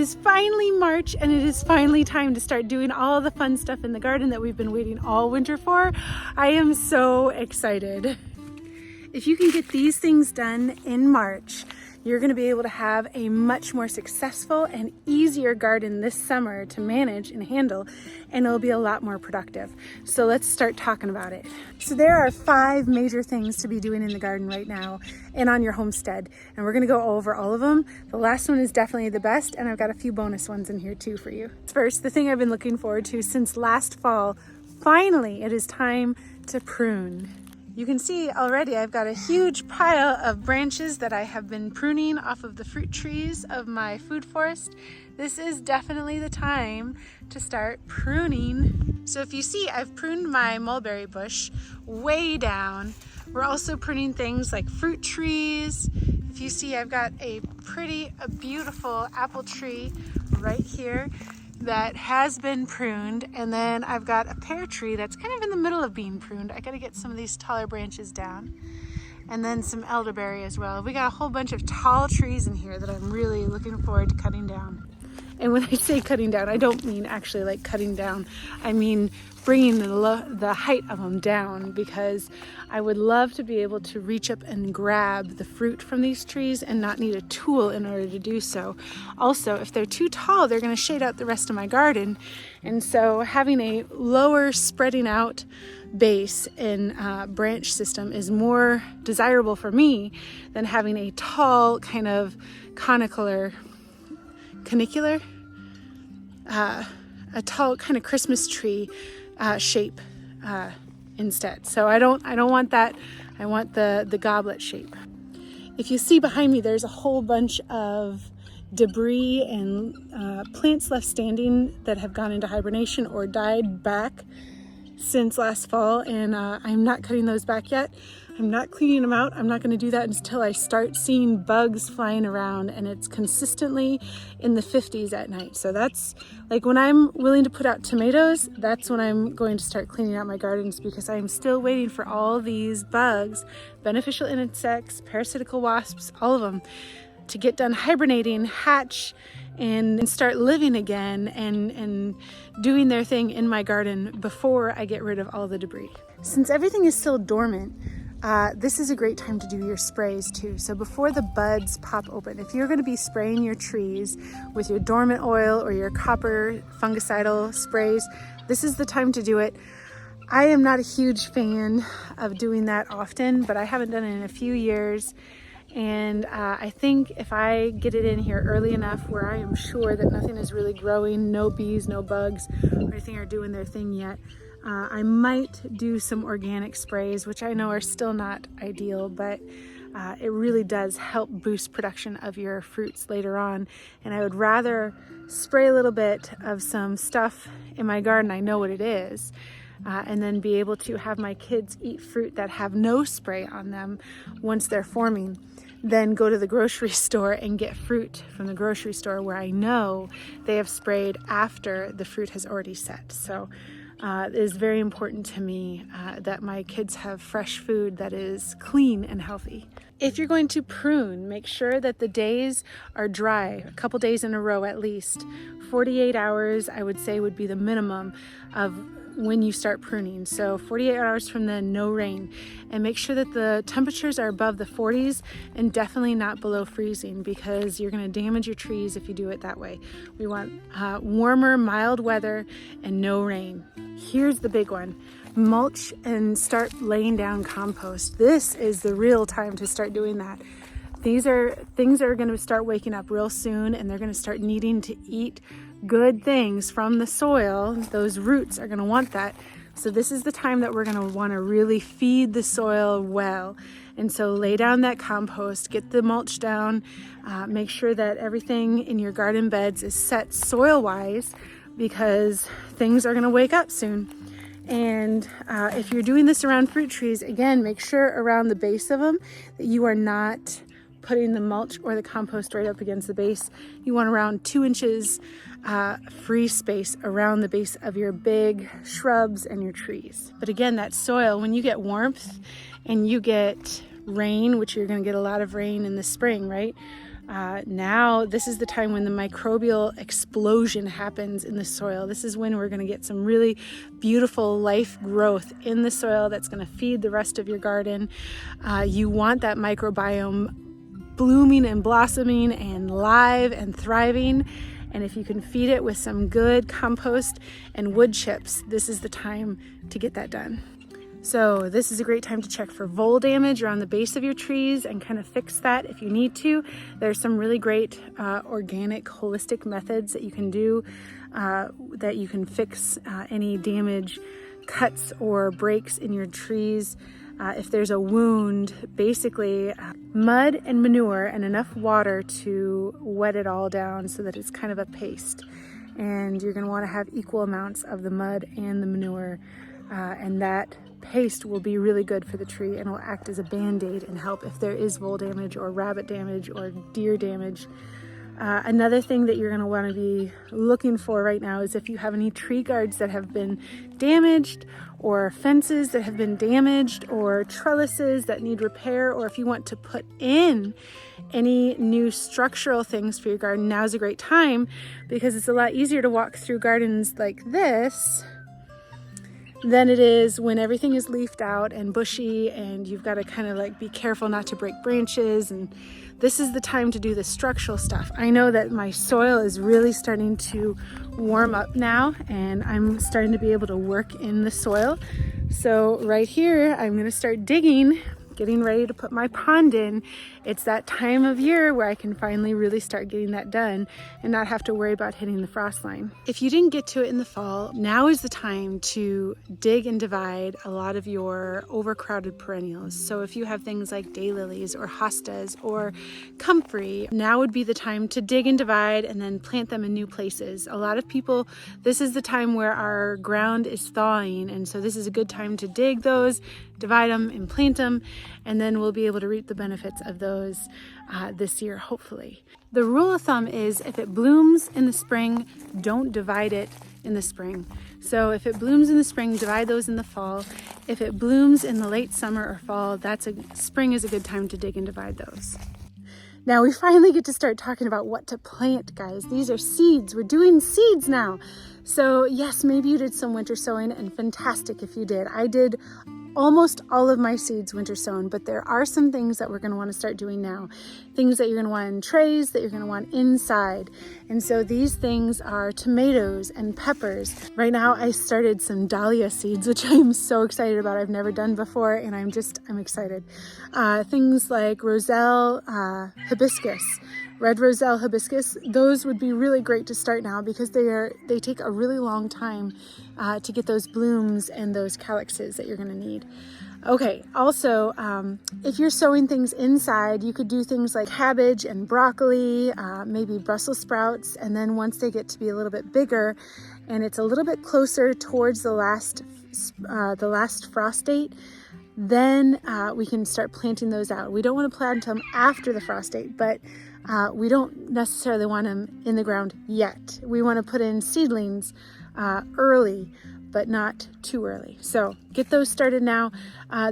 is finally March, and it is finally time to start doing all the fun stuff in the garden that we've been waiting all winter for. I am so excited. If you can get these things done in March, you're going to be able to have a much more successful and easier garden this summer to manage and handle, and it'll be a lot more productive. So let's start talking about it. So there are 5 major things to be doing in the garden right now and on your homestead, and we're going to go over all of them. The last one is definitely the best, and I've got a few bonus ones in here too for you. First, the thing I've been looking forward to since last fall, finally it is time to prune. You can see already I've got a huge pile of branches that I have been pruning off of the fruit trees of my food forest. This is definitely the time to start pruning. So if you see, I've pruned my mulberry bush way down. We're also pruning things like fruit trees. If you see, I've got a beautiful apple tree right here that has been pruned, and then I've got a pear tree that's kind of in the middle of being pruned. I gotta get some of these taller branches down, and then some elderberry as well. We got a whole bunch of tall trees in here that I'm really looking forward to cutting down. And when I say cutting down, I don't mean actually like cutting down. I mean bringing the height of them down, because I would love to be able to reach up and grab the fruit from these trees and not need a tool in order to do so. Also, if they're too tall, they're going to shade out the rest of my garden. And so having a lower spreading out base and branch system is more desirable for me than having a tall kind of canicular, a tall kind of Christmas tree shape instead. So I don't want that. I want the goblet shape. If you see behind me, there's a whole bunch of debris and plants left standing that have gone into hibernation or died back since last fall, and I'm not cutting those back yet. I'm not cleaning them out. I'm not going to do that until I start seeing bugs flying around and it's consistently in the 50s at night. So that's like when I'm willing to put out tomatoes, that's when I'm going to start cleaning out my gardens, because I'm still waiting for all these bugs, beneficial insects, parasitical wasps, all of them, to get done hibernating, hatch, and start living again and doing their thing in my garden before I get rid of all the debris. Since everything is still dormant, this is a great time to do your sprays too. So before the buds pop open, if you're going to be spraying your trees with your dormant oil or your copper fungicidal sprays, this is the time to do it. I am not a huge fan of doing that often, but I haven't done it in a few years. And I think if I get it in here early enough where I am sure that nothing is really growing, no bees, no bugs, or anything are doing their thing yet, I might do some organic sprays, which I know are still not ideal, but it really does help boost production of your fruits later on. And I would rather spray a little bit of some stuff in my garden, I know what it is, and then be able to have my kids eat fruit that have no spray on them once they're forming, then go to the grocery store and get fruit from the grocery store where I know they have sprayed after the fruit has already set. So it is very important to me that my kids have fresh food that is clean and healthy. If you're going to prune, make sure that the days are dry, a couple days in a row at least. 48 hours, I would say, would be the minimum of when you start pruning. So 48 hours from then, no rain. And make sure that the temperatures are above the 40s and definitely not below freezing, because you're going to damage your trees if you do it that way. We want warmer, mild weather and no rain. Here's the big one. Mulch and start laying down compost. This is the real time to start doing that. These are things that are going to start waking up real soon, and they're going to start needing to eat good things from the soil. Those roots are going to want that. So this is the time that we're going to want to really feed the soil well. And so lay down that compost, get the mulch down, make sure that everything in your garden beds is set soil-wise, because things are going to wake up soon. And if you're doing this around fruit trees, again, make sure around the base of them that you are not putting the mulch or the compost right up against the base. You want around 2 inches free space around the base of your big shrubs and your trees. But again, that soil, when you get warmth and you get rain, which you're going to get a lot of rain in the spring, right? Now this is the time when the microbial explosion happens in the soil. This is when we're going to get some really beautiful life growth in the soil that's going to feed the rest of your garden. You want that microbiome blooming and blossoming and live and thriving. And if you can feed it with some good compost and wood chips, this is the time to get that done. So this is a great time to check for vole damage around the base of your trees and kind of fix that if you need to. There's some really great organic, holistic methods that you can do that you can fix any damage, cuts or breaks in your trees. If there's a wound, basically mud and manure and enough water to wet it all down so that it's kind of a paste. And you're going to want to have equal amounts of the mud and the manure, and that paste will be really good for the tree and will act as a band-aid and help if there is vole damage or rabbit damage or deer damage. Another thing that you're going to want to be looking for right now is if you have any tree guards that have been damaged, or fences that have been damaged, or trellises that need repair, or if you want to put in any new structural things for your garden. Now's a great time because it's a lot easier to walk through gardens like this than it is when everything is leafed out and bushy and you've got to kind of like be careful not to break branches. And this is the time to do the structural stuff. I know that my soil is really starting to warm up now and I'm starting to be able to work in the soil. So right here, I'm going to start digging, getting ready to put my pond in. It's that time of year where I can finally really start getting that done and not have to worry about hitting the frost line. If you didn't get to it in the fall, now is the time to dig and divide a lot of your overcrowded perennials. So if you have things like daylilies or hostas or comfrey, now would be the time to dig and divide and then plant them in new places. A lot of people, this is the time where our ground is thawing, and so this is a good time to dig those, divide them and plant them, and then we'll be able to reap the benefits of those this year, hopefully. The rule of thumb is if it blooms in the spring, don't divide it in the spring. So if it blooms in the spring, divide those in the fall. If it blooms in the late summer or fall, spring is a good time to dig and divide those. Now we finally get to start talking about what to plant, guys. These are seeds. We're doing seeds now. So yes, maybe you did some winter sowing, and fantastic if you did. I did almost all of my seeds winter sown, but there are some things that we're going to want to start doing now. Things that you're going to want in trays, that you're going to want inside. And so these things are tomatoes and peppers. Right now I started some dahlia seeds, which I'm so excited about. I've never done before, and I'm excited. Things like roselle hibiscus, red roselle hibiscus, those would be really great to start now because they take a really long time to get those blooms and those calyxes that you're going to need. Okay, also, if you're sowing things inside, you could do things like cabbage and broccoli, maybe Brussels sprouts, and then once they get to be a little bit bigger and it's a little bit closer towards the last frost date, then we can start planting those out. We don't want to plant them after the frost date, but we don't necessarily want them in the ground yet. We want to put in seedlings early, but not too early. So get those started now.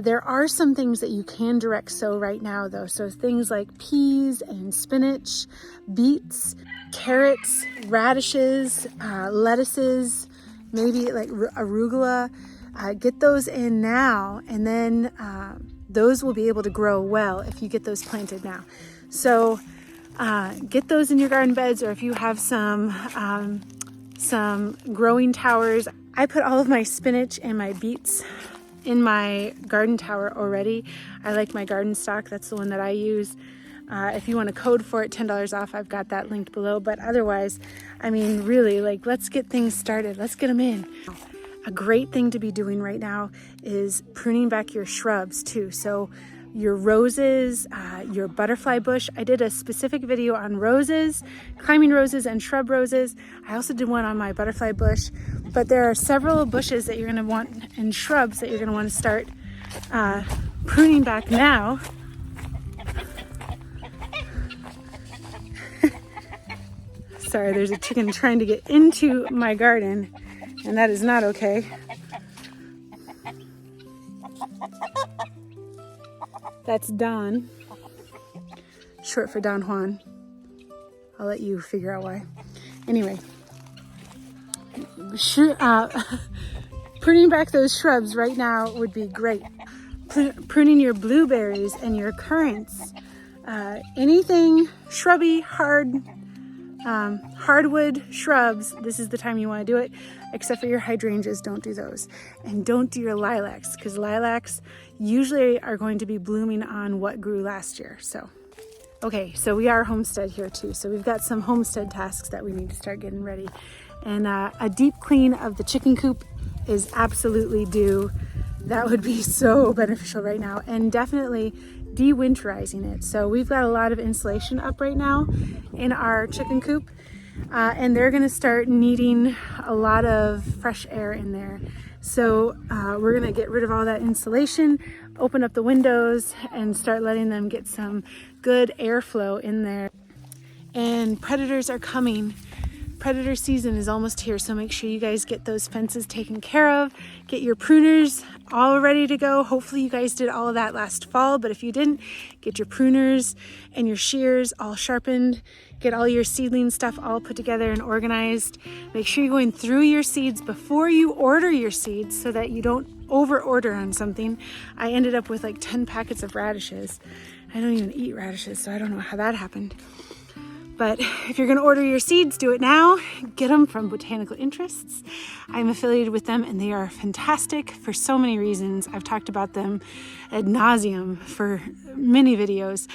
There are some things that you can direct sow right now though. So things like peas and spinach, beets, carrots, radishes, lettuces, maybe like arugula. Get those in now, and then those will be able to grow well if you get those planted now. So get those in your garden beds, or if you have some growing towers. I put all of my spinach and my beets in my garden tower already. I like my garden stock. That's the one that I use. If you want a code for it, $10 off, I've got that linked below. But otherwise, I mean, really, like, let's get things started. Let's get them in. A great thing to be doing right now is pruning back your shrubs too. So your roses, your butterfly bush. I did a specific video on roses, climbing roses and shrub roses. I also did one on my butterfly bush, but there are several bushes that you're going to want and shrubs that you're going to want to start pruning back now. Sorry, there's a chicken trying to get into my garden, and that is not okay. That's Don, short for Don Juan. I'll let you figure out why. Anyway, pruning back those shrubs right now would be great. Pruning your blueberries and your currants, anything shrubby, hardwood shrubs, this is the time you want to do it, except for your hydrangeas. Don't do those. And don't do your lilacs, because lilacs usually are going to be blooming on what grew last year. So, okay, so we are homestead here too. So we've got some homestead tasks that we need to start getting ready. And a deep clean of the chicken coop is absolutely due. That would be so beneficial right now. And definitely de-winterizing it. So we've got a lot of insulation up right now in our chicken coop, and they're gonna start needing a lot of fresh air in there. So we're gonna get rid of all that insulation, open up the windows, and start letting them get some good airflow in there. And predators are coming. Predator season is almost here, so make sure you guys get those fences taken care of, get your pruners all ready to go. Hopefully you guys did all of that last fall, but if you didn't, get your pruners and your shears all sharpened, get all your seedling stuff all put together and organized. Make sure you're going through your seeds before you order your seeds so that you don't over order on something. I ended up with like 10 packets of radishes. I don't even eat radishes, so I don't know how that happened. But if you're going to order your seeds, do it now. Get them from Botanical Interests. I'm affiliated with them, and they are fantastic for so many reasons. I've talked about them ad nauseum for many videos,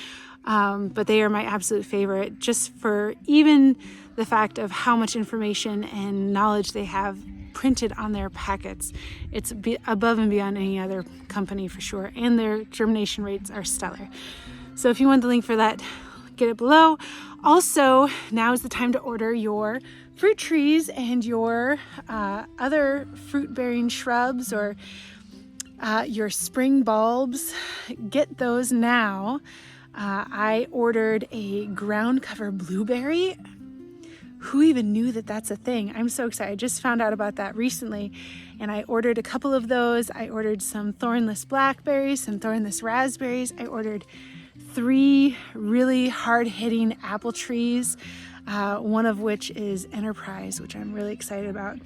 but they are my absolute favorite, just for even the fact of how much information and knowledge they have printed on their packets. It's above and beyond any other company for sure, and their germination rates are stellar. So if you want the link for that, get it below. Also, now is the time to order your fruit trees and your other fruit-bearing shrubs, or your spring bulbs. Get those now. I ordered a ground cover blueberry. Who even knew that that's a thing? I'm so excited. I just found out about that recently, and I ordered a couple of those. I ordered some thornless blackberries, some thornless raspberries. I ordered 3 really hard-hitting apple trees, one of which is Enterprise, which I'm really excited about.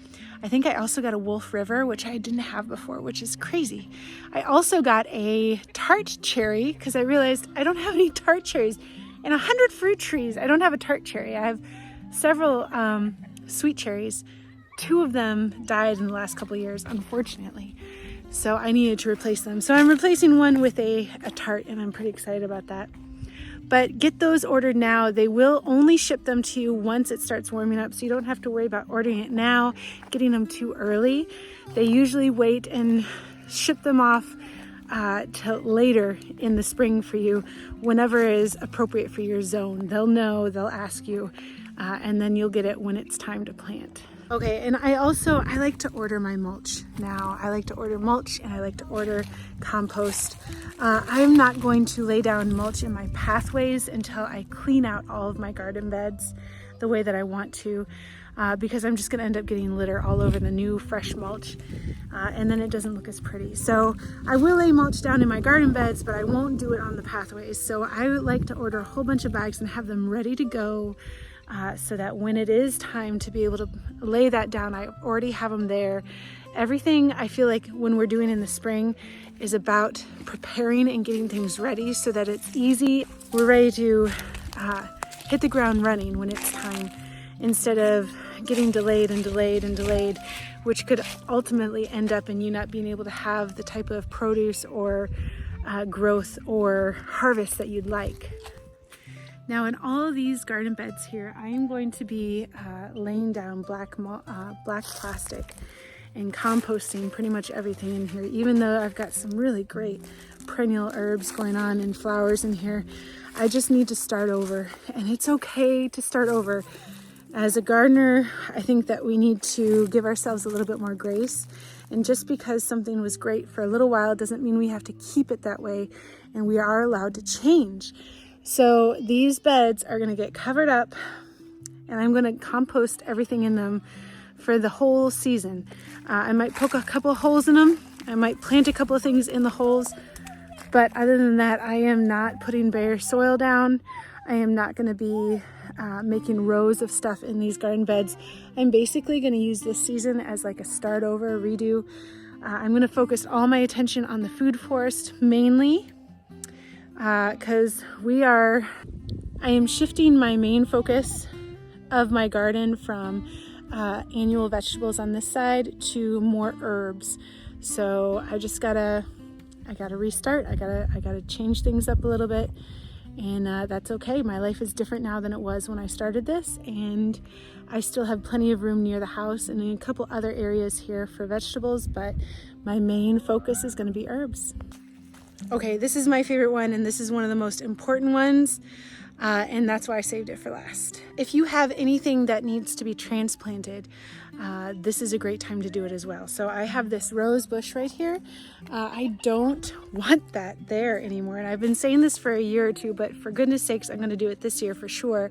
I think I also got a Wolf River, which I didn't have before, which is crazy. I also got a tart cherry because I realized I don't have any tart cherries. In 100 fruit trees, I don't have a tart cherry. I have several sweet cherries. 2 of them died in the last couple of years, unfortunately. So I needed to replace them. So I'm replacing one with a tart, and I'm pretty excited about that. But get those ordered now. They will only ship them to you once it starts warming up, so you don't have to worry about ordering it now, getting them too early. They usually wait and ship them off till later in the spring for you, whenever is appropriate for your zone. They'll know, they'll ask you, and then you'll get it when it's time to plant. Okay, and I like to order my mulch now. I like to order mulch, and I like to order compost. I'm not going to lay down mulch in my pathways until I clean out all of my garden beds the way that I want to, because I'm just gonna end up getting litter all over the new fresh mulch, and then it doesn't look as pretty. So I will lay mulch down in my garden beds, but I won't do it on the pathways. So I would like to order a whole bunch of bags and have them ready to go, so that when it is time to be able to lay that down, I already have them there. Everything I feel like when we're doing in the spring is about preparing and getting things ready so that it's easy. We're ready to hit the ground running when it's time, instead of getting delayed and delayed and delayed, which could ultimately end up in you not being able to have the type of produce or growth or harvest that you'd like. Now in all of these garden beds here, I am going to be laying down black plastic and composting pretty much everything in here, even though I've got some really great perennial herbs going on and flowers in here. I just need to start over, and it's okay to start over. As a gardener, I think that we need to give ourselves a little bit more grace, and just because something was great for a little while doesn't mean we have to keep it that way, and we are allowed to change. So these beds are going to get covered up, and I'm going to compost everything in them for the whole season. I might poke a couple of holes in them. I might plant a couple of things in the holes, but other than that, I am not putting bare soil down. I am not going to be making rows of stuff in these garden beds. I'm basically going to use this season as like a start over, redo. I'm going to focus all my attention on the food forest mainly because I am shifting my main focus of my garden from annual vegetables on this side to more herbs. So I gotta restart. I gotta change things up a little bit, and that's okay. My life is different now than it was when I started this, and I still have plenty of room near the house and in a couple other areas here for vegetables, but my main focus is going to be herbs. Okay, this is my favorite one, and this is one of the most important ones. And that's why I saved it for last. If you have anything that needs to be transplanted, this is a great time to do it as well. So I have this rose bush right here. I don't want that there anymore. And I've been saying this for a year or two, but for goodness sakes, I'm going to do it this year for sure,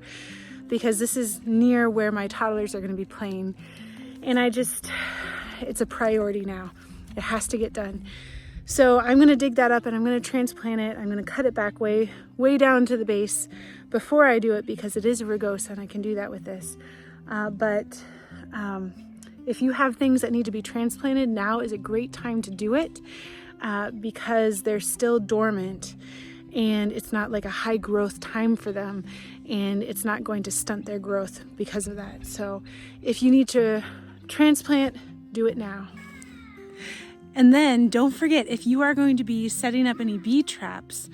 because this is near where my toddlers are going to be playing. And it's a priority now. It has to get done. So I'm going to dig that up and I'm going to transplant it. I'm going to cut it back way down to the base before I do it, because it is a rugosa and I can do that with this. But if you have things that need to be transplanted, now is a great time to do it because they're still dormant and it's not like a high growth time for them, and it's not going to stunt their growth because of that. So if you need to transplant, do it now. And then don't forget, if you are going to be setting up any bee traps,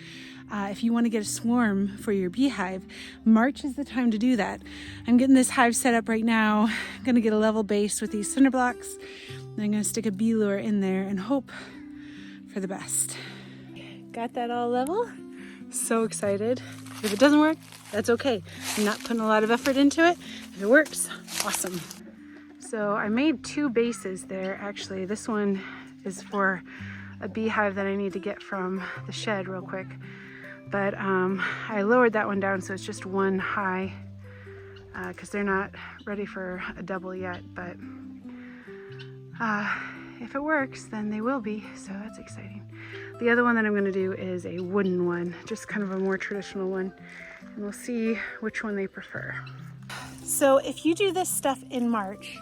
if you want to get a swarm for your beehive, March is the time to do that. I'm getting this hive set up right now. I'm going to get a level base with these cinder blocks. Then I'm going to stick a bee lure in there and hope for the best. Got that all level. So excited. If it doesn't work, that's okay. I'm not putting a lot of effort into it. If it works, awesome. So I made 2 bases there, actually. This one is for a beehive that I need to get from the shed real quick. But I lowered that one down so it's just one high because they're not ready for a double yet. But if it works, then they will be, so that's exciting. The other one that I'm going to do is a wooden one, just kind of a more traditional one, and we'll see which one they prefer. So if you do this stuff in March,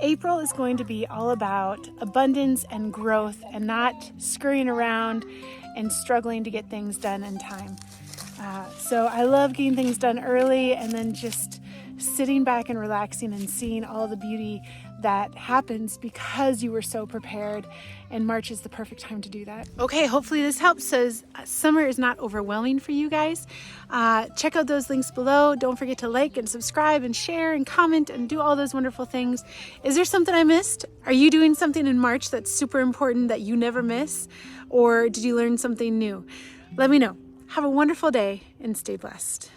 April is going to be all about abundance and growth and not scurrying around and struggling to get things done in time. So I love getting things done early and then just sitting back and relaxing and seeing all the beauty that happens because you were so prepared, and March is the perfect time to do that. Okay, hopefully this helps, so summer is not overwhelming for you guys. Check out those links below. Don't forget to like and subscribe and share and comment and do all those wonderful things. Is there something I missed? Are you doing something in March that's super important that you never miss? Or did you learn something new? Let me know. Have a wonderful day and stay blessed.